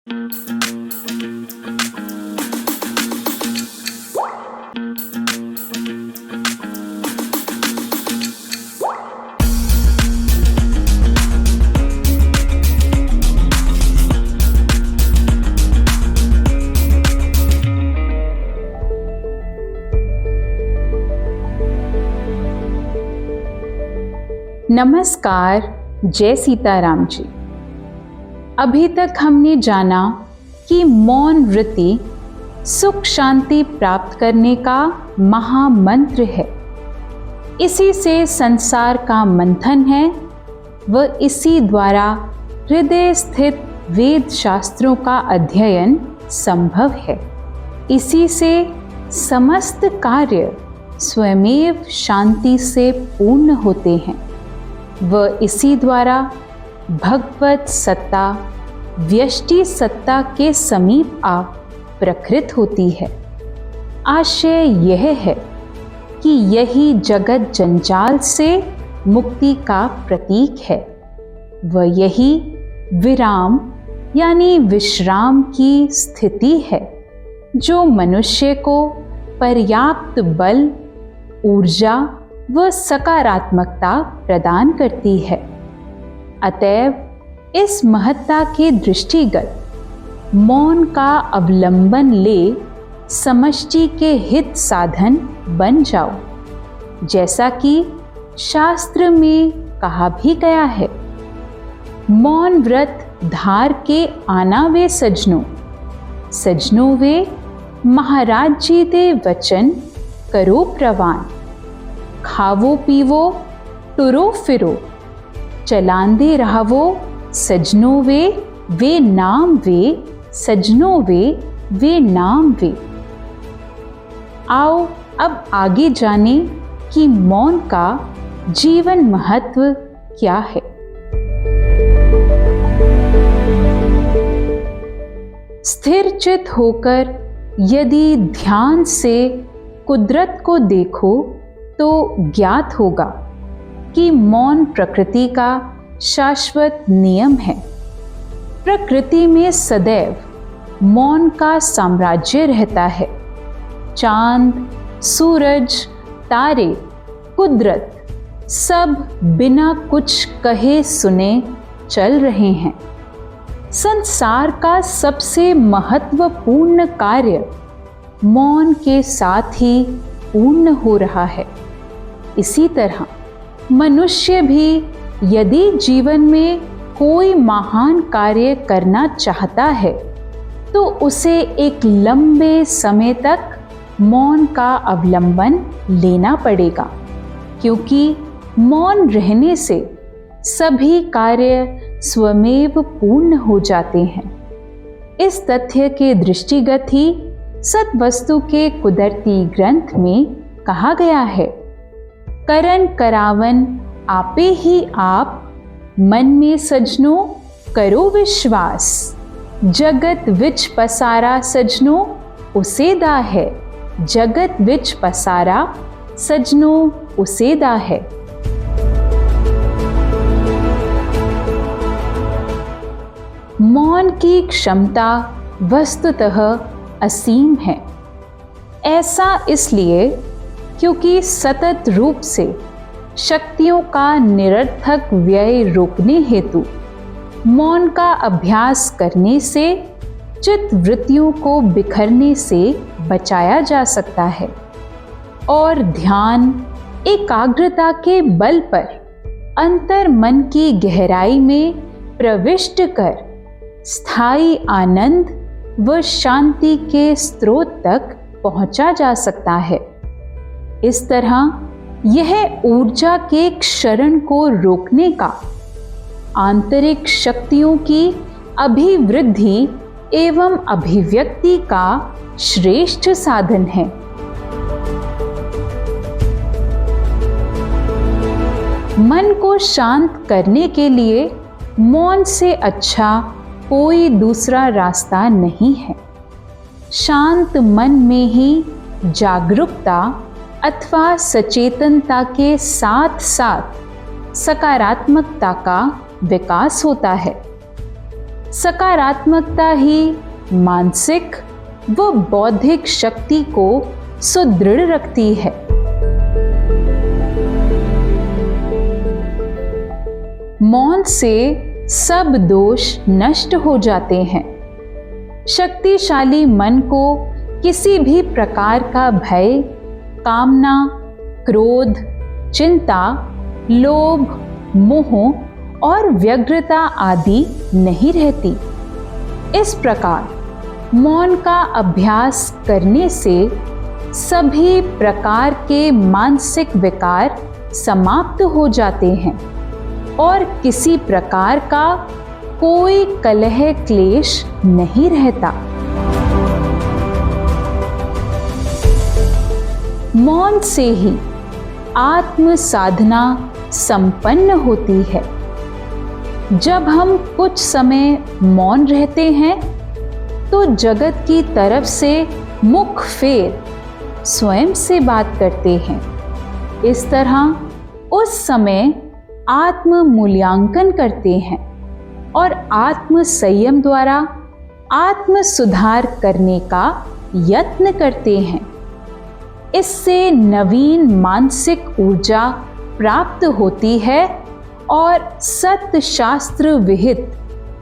नमस्कार, जय सीताराम जी। अभी तक हमने जाना कि मौन वृत्ति सुख शांति प्राप्त करने का महामंत्र है। इसी से संसार का मंथन है व इसी द्वारा हृदय स्थित वेद शास्त्रों का अध्ययन संभव है। इसी से समस्त कार्य स्वयमेव शांति से पूर्ण होते हैं व इसी द्वारा भगवत सत्ता व्यष्टि सत्ता के समीप आ प्रकृत होती है। आशय यह है कि यही जगत जंजाल से मुक्ति का प्रतीक है व यही विराम यानी विश्राम की स्थिति है जो मनुष्य को पर्याप्त बल, ऊर्जा व सकारात्मकता प्रदान करती है। अतएव इस महत्ता के दृष्टिगत मौन का अवलंबन ले समष्टि के हित साधन बन जाओ। जैसा कि शास्त्र में कहा भी गया है, मौन व्रत धार के आना वे सजनों, सजनों वे महाराज जी दे वचन करो प्रवान। खावो पीवो टुरो फिरो, चलांदे रहावो सजनों वे नाम वे, सजनों वे नाम वे। आओ अब आगे जाने कि मौन का जीवन महत्व क्या है। स्थिर चित होकर यदि ध्यान से कुदरत को देखो तो ज्ञात होगा कि मौन प्रकृति का शाश्वत नियम है। प्रकृति में सदैव मौन का साम्राज्य रहता है। चांद, सूरज, तारे, कुदरत सब बिना कुछ कहे सुने चल रहे हैं। संसार का सबसे महत्वपूर्ण कार्य मौन के साथ ही पूर्ण हो रहा है। इसी तरह मनुष्य भी यदि जीवन में कोई महान कार्य करना चाहता है तो उसे एक लंबे समय तक मौन का अवलंबन लेना पड़ेगा, क्योंकि मौन रहने से सभी कार्य स्वमेव पूर्ण हो जाते हैं। इस तथ्य के दृष्टिगत ही सत्वस्तु के कुदरती ग्रंथ में कहा गया है, करन करावन आपे ही आप, मन में सजनों करो विश्वास। जगत विच पसारा सजनों उसे दा है, जगत विच पसारा सजनों उसे दा है। मौन की क्षमता वस्तुतः असीम है। ऐसा इसलिए क्योंकि सतत रूप से शक्तियों का निरर्थक व्यय रोकने हेतु मौन का अभ्यास करने से चित्त वृत्तियों को बिखरने से बचाया जा सकता है और ध्यान एकाग्रता के बल पर अंतर मन की गहराई में प्रविष्ट कर स्थायी आनंद व शांति के स्रोत तक पहुंचा जा सकता है। इस तरह यह ऊर्जा के क्षरण को रोकने का, आंतरिक शक्तियों की अभिवृद्धि एवं अभिव्यक्ति का श्रेष्ठ साधन है। मन को शांत करने के लिए मौन से अच्छा कोई दूसरा रास्ता नहीं है। शांत मन में ही जागरूकता अथवा सचेतनता के साथ साथ सकारात्मकता का विकास होता है। सकारात्मकता ही मानसिक व बौद्धिक शक्ति को सुदृढ़ रखती है। मौन से सब दोष नष्ट हो जाते हैं। शक्तिशाली मन को किसी भी प्रकार का भय, कामना, क्रोध, चिंता, लोभ, मोह और व्यग्रता आदि नहीं रहती। इस प्रकार मौन का अभ्यास करने से सभी प्रकार के मानसिक विकार समाप्त हो जाते हैं और किसी प्रकार का कोई कलह क्लेश नहीं रहता। मौन से ही आत्म साधना संपन्न होती है। जब हम कुछ समय मौन रहते हैं तो जगत की तरफ से मुख फेर स्वयं से बात करते हैं। इस तरह उस समय आत्म मूल्यांकन करते हैं और आत्म संयम द्वारा आत्म सुधार करने का यत्न करते हैं। इससे नवीन मानसिक ऊर्जा प्राप्त होती है और सत्य शास्त्र विहित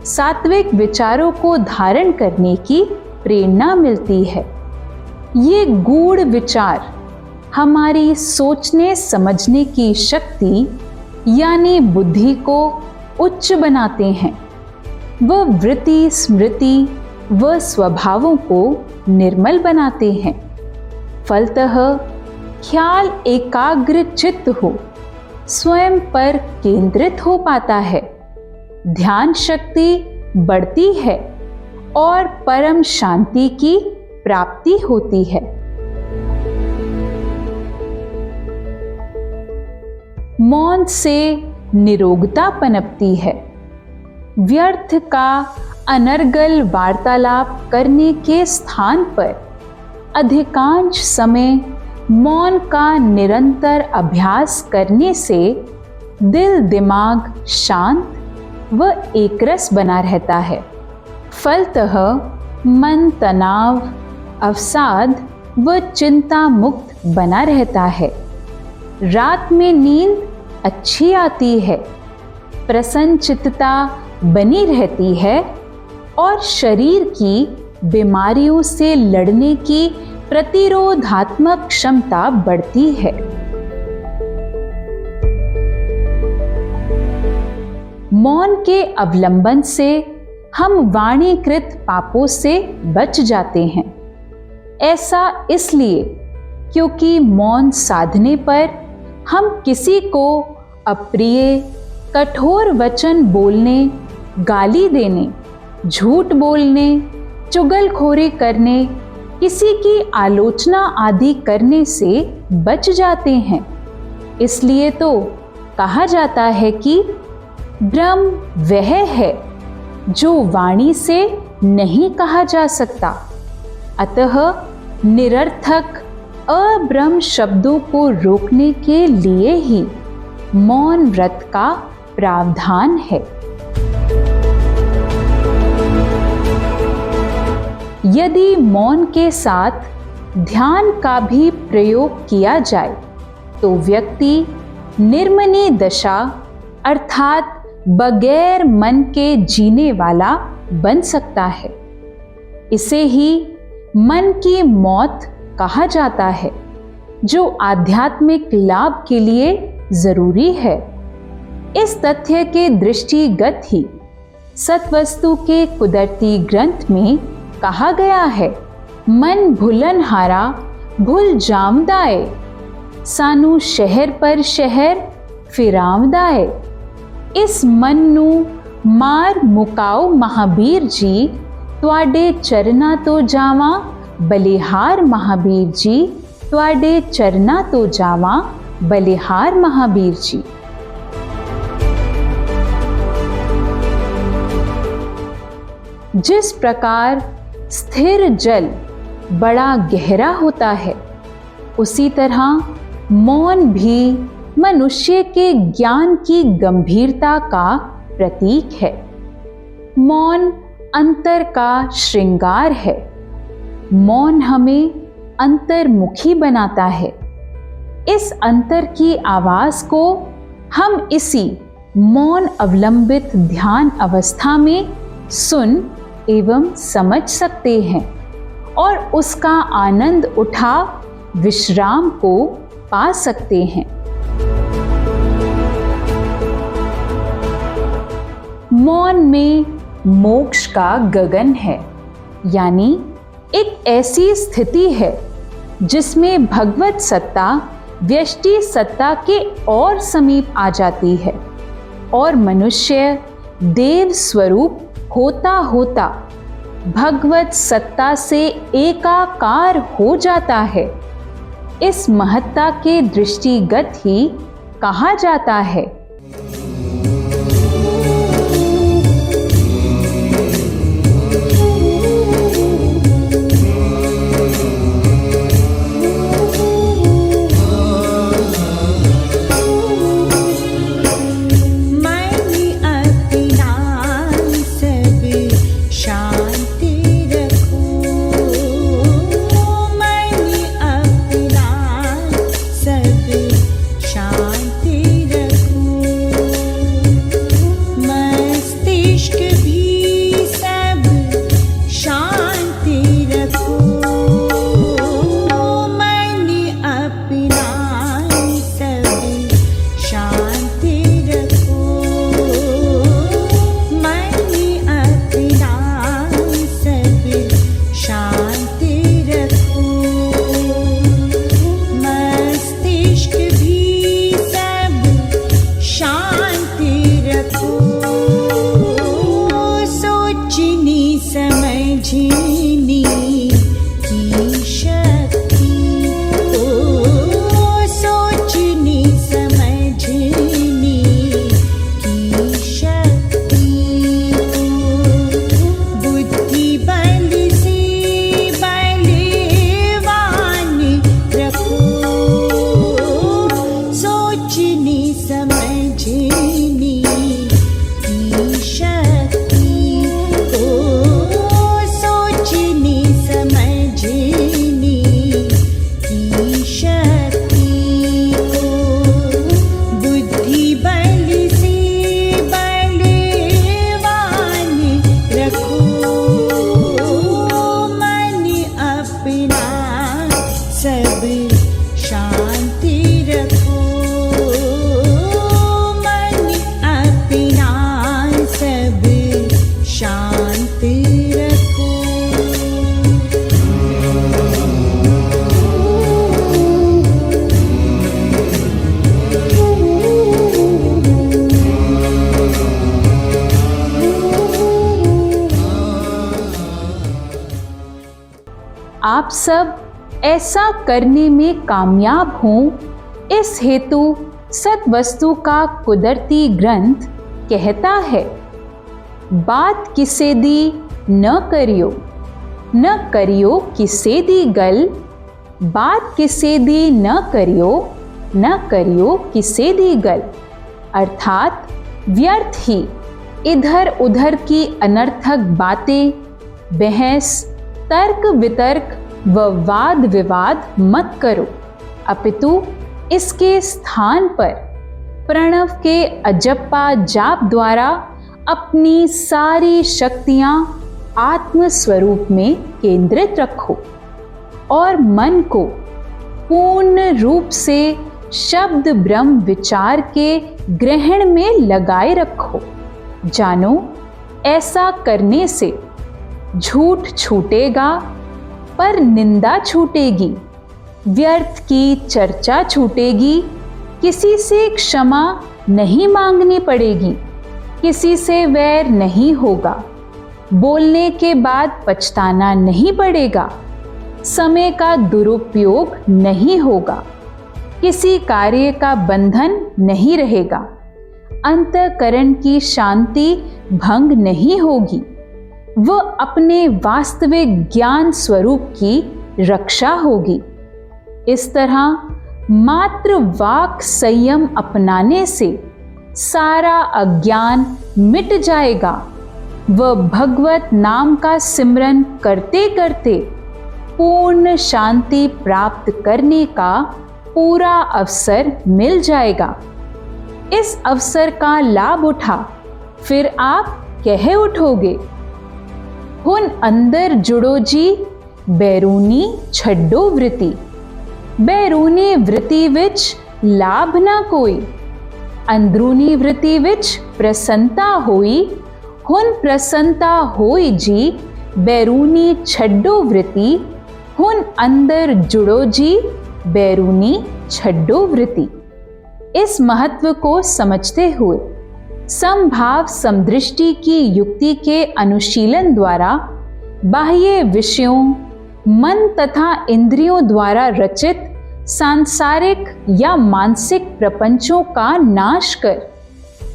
सात्विक विचारों को धारण करने की प्रेरणा मिलती है। ये गूढ़ विचार हमारी सोचने समझने की शक्ति यानी बुद्धि को उच्च बनाते हैं। वह वृत्ति, स्मृति व स्वभावों को निर्मल बनाते हैं। फलतः ख्याल एकाग्र चित्त हो स्वयं पर केंद्रित हो पाता है, ध्यान शक्ति बढ़ती है और परम शांति की प्राप्ति होती है। मौन से निरोगता पनपती है। व्यर्थ का अनर्गल वार्तालाप करने के स्थान पर अधिकांश समय मौन का निरंतर अभ्यास करने से दिल दिमाग शांत व एकरस बना रहता है। फलतः मन तनाव, अवसाद व चिंता मुक्त बना रहता है। रात में नींद अच्छी आती है, प्रसन्नचित्तता बनी रहती है और शरीर की बीमारियों से लड़ने की प्रतिरोधात्मक क्षमता बढ़ती है। मौन के अवलंबन से हम वाणीकृत पापों से बच जाते हैं। ऐसा इसलिए क्योंकि मौन साधने पर हम किसी को अप्रिय, कठोर वचन बोलने, गाली देने, झूठ बोलने, चुगलखोरी करने, किसी की आलोचना आदि करने से बच जाते हैं। इसलिए तो कहा जाता है कि ब्रह्म वह है जो वाणी से नहीं कहा जा सकता। अतः निरर्थक अब्रह्म शब्दों को रोकने के लिए ही मौन व्रत का प्रावधान है। यदि मौन के साथ ध्यान का भी प्रयोग किया जाए तो व्यक्ति निर्मनी दशा अर्थात बगैर मन के जीने वाला बन सकता है। इसे ही मन की मौत कहा जाता है, जो आध्यात्मिक लाभ के लिए जरूरी है। इस तथ्य के दृष्टिगत ही सत्वस्तु के कुदरती ग्रंथ में कहा गया है, मन भुलन हारा भुल जामदाए, सानू शहर पर शहर फिरामदाए। इस मन नू मार मुकाओ महाबीर जी, तुआडे चरना तो जावा बलिहार महाबीर जी, तुआडे चरना तो जावा बलिहार महाबीर जी। जिस प्रकार स्थिर जल बड़ा गहरा होता है, उसी तरह मौन भी मनुष्य के ज्ञान की गंभीरता का प्रतीक है। मौन अंतर का श्रृंगार है। मौन हमें अंतर्मुखी बनाता है। इस अंतर की आवाज को हम इसी मौन अवलंबित ध्यान अवस्था में सुन एवं समझ सकते हैं और उसका आनंद उठा विश्राम को पा सकते हैं। मौन में मोक्ष का गगन है, यानी एक ऐसी स्थिति है जिसमें भगवत सत्ता व्यष्टि सत्ता के और समीप आ जाती है और मनुष्य देव स्वरूप होता होता भगवत सत्ता से एकाकार हो जाता है। इस महत्ता के दृष्टिगत ही कहा जाता है। आप सब ऐसा करने में कामयाब हों, इस हेतु सद्वस्तु का कुदरती ग्रंथ कहता है, बात किसे दी न करियो, न करियो किसे दी गल, बात किसे दी न करियो, न करियो किसे दी गल। अर्थात व्यर्थ ही इधर उधर की अनर्थक बातें, बहस, तर्क वितर्क व वाद विवाद मत करो, अपितु इसके स्थान पर प्रणव के अजप्पा जाप द्वारा अपनी सारी शक्तियां आत्म स्वरूप में केंद्रित रखो और मन को पूर्ण रूप से शब्द ब्रह्म विचार के ग्रहण में लगाए रखो। जानो, ऐसा करने से झूठ छूटेगा पर निंदा छूटेगी, व्यर्थ की चर्चा छूटेगी, किसी से क्षमा नहीं मांगनी पड़ेगी, किसी से वैर नहीं होगा, बोलने के बाद पछताना नहीं पड़ेगा, समय का दुरुपयोग नहीं होगा, किसी कार्य का बंधन नहीं रहेगा, अंतःकरण की शांति भंग नहीं होगी, वह अपने वास्तविक ज्ञान स्वरूप की रक्षा होगी। इस तरह मात्र वाक संयम अपनाने से सारा अज्ञान मिट जाएगा, व भगवत नाम का सिमरन करते करते पूर्ण शांति प्राप्त करने का पूरा अवसर मिल जाएगा। इस अवसर का लाभ उठा फिर आप कह उठोगे, हुन अंदर जुड़ो जी बैरूनी छड्डो वृत्ति। बैरूनी वृत्ति विच लाभ ना कोई, अंदरूनी वृत्ति विच प्रसन्नता होई। हुन प्रसन्नता होई जी बैरूनी छड्डो वृत्ति। हुन अंदर जुड़ो जी बैरूनी छड्डो वृत्ति। इस महत्व को समझते हुए समभाव समदृष्टि की युक्ति के अनुशीलन द्वारा बाह्य विषयों, मन तथा इंद्रियों द्वारा रचित सांसारिक या मानसिक प्रपंचों का नाश कर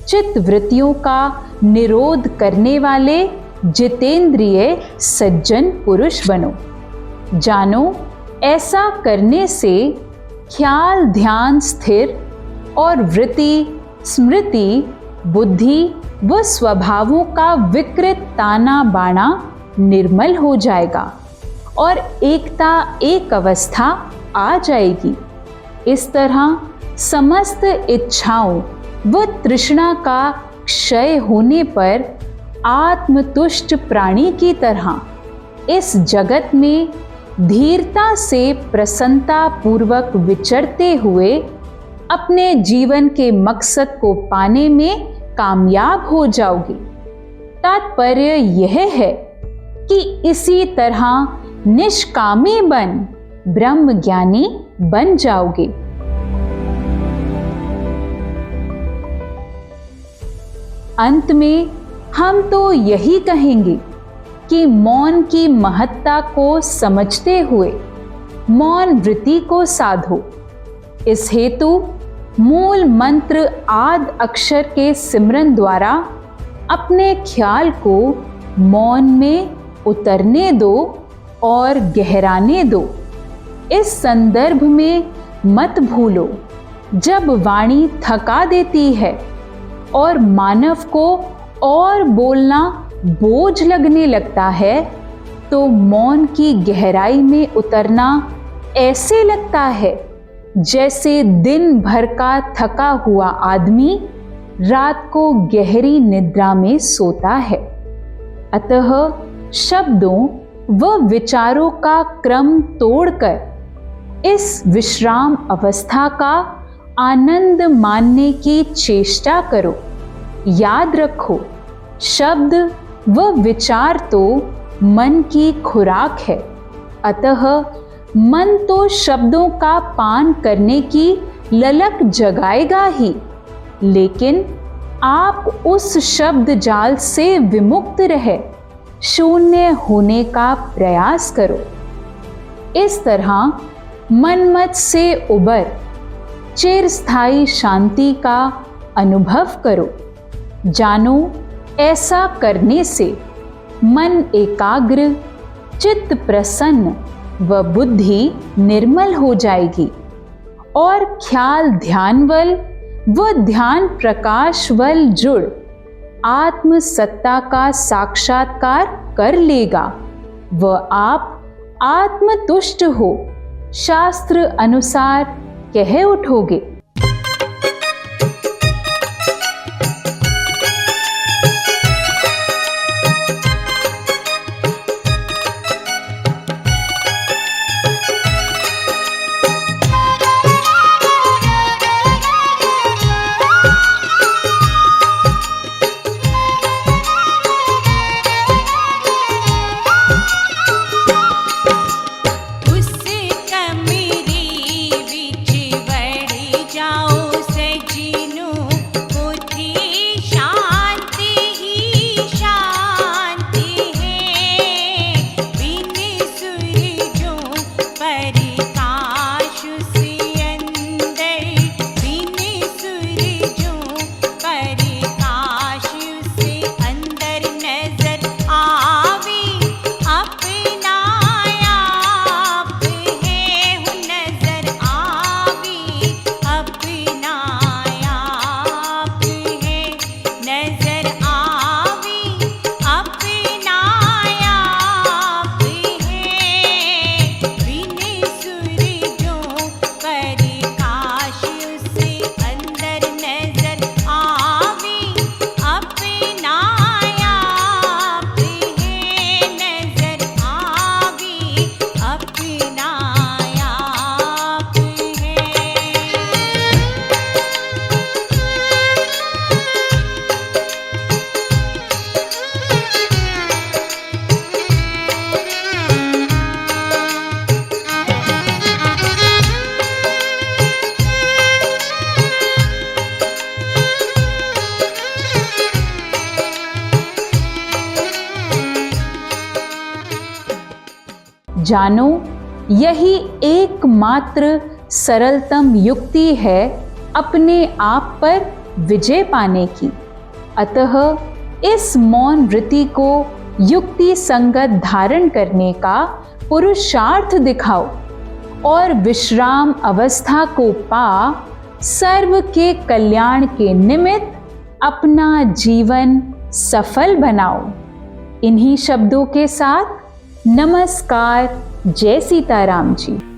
चित्त वृत्तियों का निरोध करने वाले जितेंद्रिय सज्जन पुरुष बनो। जानो, ऐसा करने से ख्याल ध्यान स्थिर और वृत्ति, स्मृति, बुद्धि व स्वभावों का विकृत ताना बाना निर्मल हो जाएगा और एकता एक अवस्था आ जाएगी। इस तरह समस्त इच्छाओं व तृष्णा का क्षय होने पर आत्मतुष्ट प्राणी की तरह इस जगत में धीरता से प्रसन्नता पूर्वक विचरते हुए अपने जीवन के मकसद को पाने में कामयाब हो जाओगे। तात्पर्य यह है कि इसी तरह निष्कामी बन ब्रह्म ज्ञानी बन जाओगे। अंत में हम तो यही कहेंगे कि मौन की महत्ता को समझते हुए मौन वृत्ति को साधो। इस हेतु मूल मंत्र आद अक्षर के सिमरन द्वारा अपने ख्याल को मौन में उतरने दो और गहराने दो। इस संदर्भ में मत भूलो, जब वाणी थका देती है और मानव को और बोलना बोझ लगने लगता है तो मौन की गहराई में उतरना ऐसे लगता है जैसे दिन भर का थका हुआ आदमी रात को गहरी निद्रा में सोता है। अतः शब्दों व विचारों का क्रम तोड़कर इस विश्राम अवस्था का आनंद मानने की चेष्टा करो। याद रखो, शब्द व विचार तो मन की खुराक है, अतः मन तो शब्दों का पान करने की ललक जगाएगा ही, लेकिन आप उस शब्द जाल से विमुक्त रहे शून्य होने का प्रयास करो। इस तरह मनमत से उबर चिरस्थायी शांति का अनुभव करो। जानो, ऐसा करने से मन एकाग्र, चित्त प्रसन्न व बुद्धि निर्मल हो जाएगी और ख्याल ध्यानवल व ध्यान प्रकाशवल जुड़ आत्म सत्ता का साक्षात्कार कर लेगा व आप आत्मतुष्ट हो शास्त्र अनुसार कह उठोगे। उससे कमरी विच बड़ी जानो, यही एकमात्र सरलतम युक्ति है अपने आप पर विजय पाने की। अतः इस मौन वृत्ति को युक्ति संगत धारण करने का पुरुषार्थ दिखाओ और विश्राम अवस्था को पा सर्व के कल्याण के निमित्त अपना जीवन सफल बनाओ। इन्हीं शब्दों के साथ नमस्कार। जय सीताराम जी।